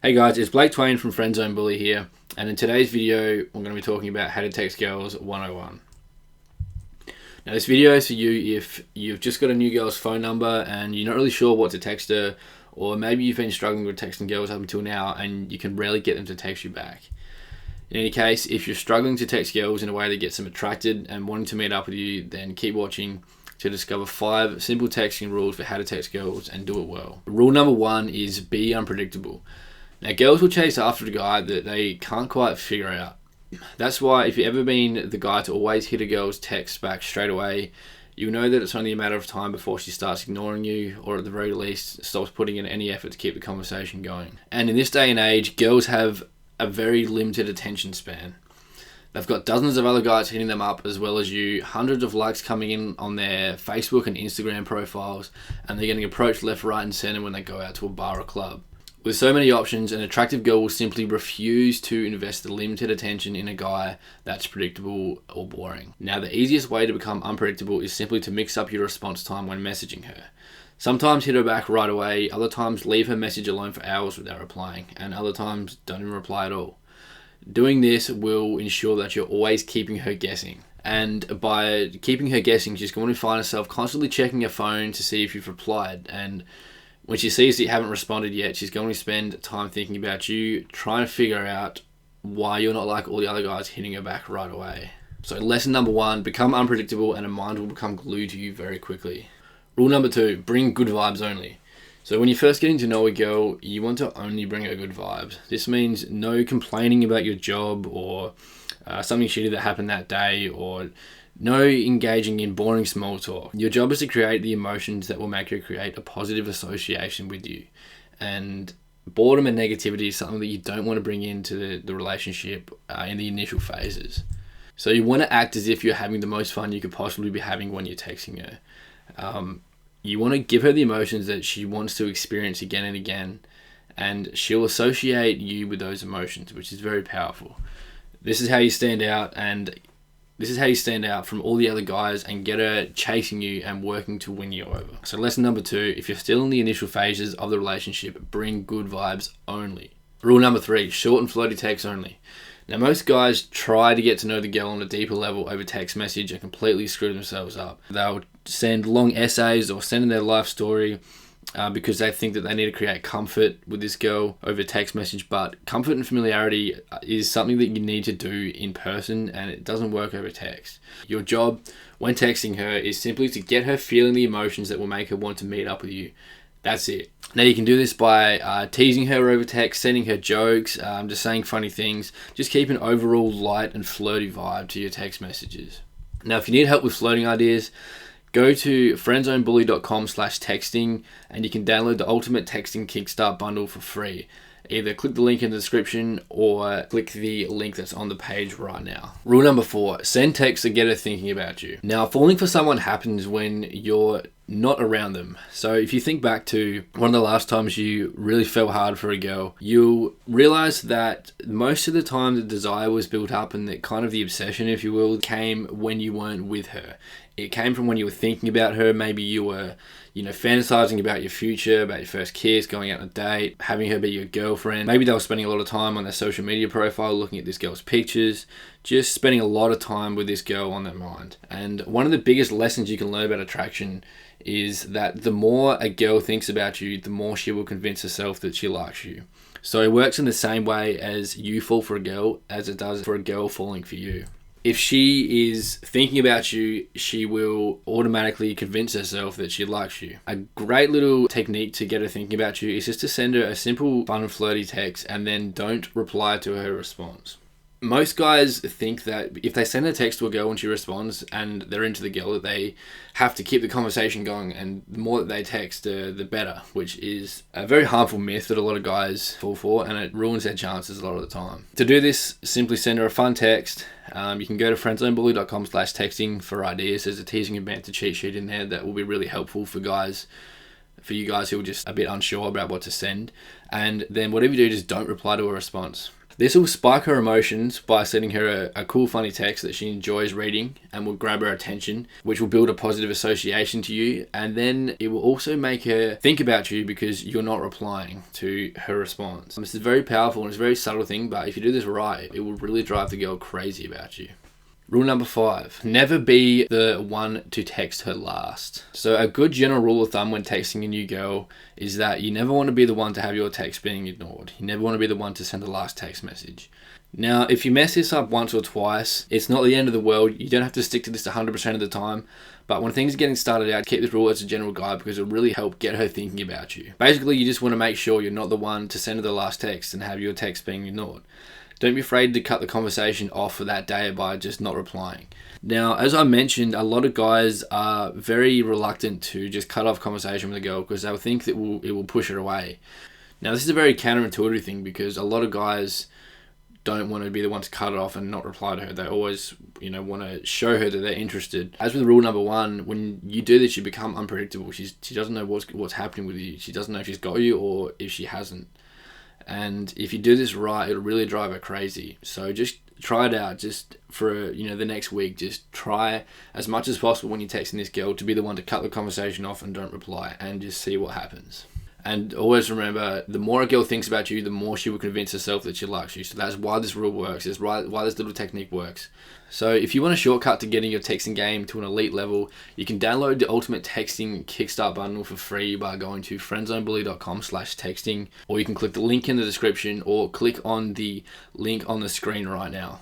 Hey guys, it's Blake Twain from Friend Zone Bully here, and in today's video we're going to be talking about how to text girls 101. Now this video is for you if you've just got a new girl's phone number and you're not really sure what to text her, or maybe you've been struggling with texting girls up until now and you can rarely get them to text you back. In any case, if you're struggling to text girls in a way that gets them attracted and wanting to meet up with you, then keep watching to discover 5 simple texting rules for how to text girls and do it well. Rule number 1 is be unpredictable. Now, girls will chase after a guy that they can't quite figure out. That's why if you've ever been the guy to always hit a girl's text back straight away, you'll know that it's only a matter of time before she starts ignoring you, or at the very least stops putting in any effort to keep the conversation going. And in this day and age, girls have a very limited attention span. They've got dozens of other guys hitting them up as well as you, hundreds of likes coming in on their Facebook and Instagram profiles, and they're getting approached left, right and centre when they go out to a bar or club. With so many options, an attractive girl will simply refuse to invest the limited attention in a guy that's predictable or boring. Now, the easiest way to become unpredictable is simply to mix up your response time when messaging her. Sometimes hit her back right away, other times leave her message alone for hours without replying, and other times don't even reply at all. Doing this will ensure that you're always keeping her guessing. And by keeping her guessing, she's going to find herself constantly checking her phone to see if you've replied, and when she sees that you haven't responded yet, she's going to spend time thinking about you, trying to figure out why you're not like all the other guys hitting her back right away. So lesson number 1, become unpredictable and a mind will become glued to you very quickly. Rule number 2, bring good vibes only. So when you're first getting to know a girl, you want to only bring her good vibes. This means no complaining about your job or something shitty that happened that day, or no engaging in boring small talk. Your job is to create the emotions that will make her create a positive association with you. And boredom and negativity is something that you don't want to bring into the relationship in the initial phases. So you want to act as if you're having the most fun you could possibly be having when you're texting her. You want to give her the emotions that she wants to experience again and again, and she'll associate you with those emotions, which is very powerful. This is how you stand out, from all the other guys and get her chasing you and working to win you over. So lesson number 2, if you're still in the initial phases of the relationship, bring good vibes only. Rule number 3, short and floaty text only. Now, most guys try to get to know the girl on a deeper level over text message and completely screw themselves up. They'll send long essays or send in their life story because they think that they need to create comfort with this girl over text message, but comfort and familiarity is something that you need to do in person, and it doesn't work over text. Your job when texting her is simply to get her feeling the emotions that will make her want to meet up with you. That's it. Now you can do this by teasing her over text, sending her jokes, just saying funny things. Just keep an overall light and flirty vibe to your text messages. Now if you need help with flirting ideas, go to friendzonebully.com/texting and you can download the Ultimate Texting Kickstart Bundle for free. Either click the link in the description or click the link that's on the page right now. Rule number 4, send texts that get her thinking about you. Now, falling for someone happens when you're not around them. So if you think back to one of the last times you really fell hard for a girl, you'll realize that most of the time the desire was built up and that kind of the obsession, if you will, came when you weren't with her. It came from when you were thinking about her. Maybe you were, fantasizing about your future, about your first kiss, going out on a date, having her be your girlfriend. Maybe they were spending a lot of time on their social media profile, looking at this girl's pictures, just spending a lot of time with this girl on their mind. And one of the biggest lessons you can learn about attraction is that the more a girl thinks about you, the more she will convince herself that she likes you. So it works in the same way as you fall for a girl as it does for a girl falling for you. If she is thinking about you, she will automatically convince herself that she likes you. A great little technique to get her thinking about you is just to send her a simple, fun and flirty text and then don't reply to her response. Most guys think that if they send a text to a girl and she responds and they're into the girl, that they have to keep the conversation going, and the more that they text, the better, which is a very harmful myth that a lot of guys fall for, and it ruins their chances a lot of the time. To do this, simply send her a fun text. You can go to friendzonebully.com/texting for ideas. There's a teasing and banter cheat sheet in there that will be really helpful for you guys who are just a bit unsure about what to send. And then whatever you do, just don't reply to a response. This will spike her emotions by sending her a cool, funny text that she enjoys reading and will grab her attention, which will build a positive association to you. And then it will also make her think about you because you're not replying to her response. This is very powerful and it's a very subtle thing, but if you do this right, it will really drive the girl crazy about you. Rule number 5, never be the one to text her last. So a good general rule of thumb when texting a new girl is that you never want to be the one to have your text being ignored. You never want to be the one to send the last text message. Now, if you mess this up once or twice, it's not the end of the world. You don't have to stick to this 100% of the time. But when things are getting started out, keep this rule as a general guide because it'll really help get her thinking about you. Basically, you just want to make sure you're not the one to send her the last text and have your text being ignored. Don't be afraid to cut the conversation off for that day by just not replying. Now, as I mentioned, a lot of guys are very reluctant to just cut off conversation with a girl because they'll think that it will push her away. Now, this is a very counterintuitive thing because a lot of guys don't want to be the one to cut it off and not reply to her. They always, want to show her that they're interested. As with rule number 1, when you do this, you become unpredictable. She doesn't know what's happening with you. She doesn't know if she's got you or if she hasn't. And if you do this right, it'll really drive her crazy. So just try it out just for, the next week. Just try as much as possible when you're texting this girl to be the one to cut the conversation off and don't reply and just see what happens. And always remember, the more a girl thinks about you, the more she will convince herself that she likes you. So that's why this rule works. That's why this little technique works. So if you want a shortcut to getting your texting game to an elite level, you can download the Ultimate Texting Kickstart Bundle for free by going to friendzonebully.com/texting, or you can click the link in the description or click on the link on the screen right now.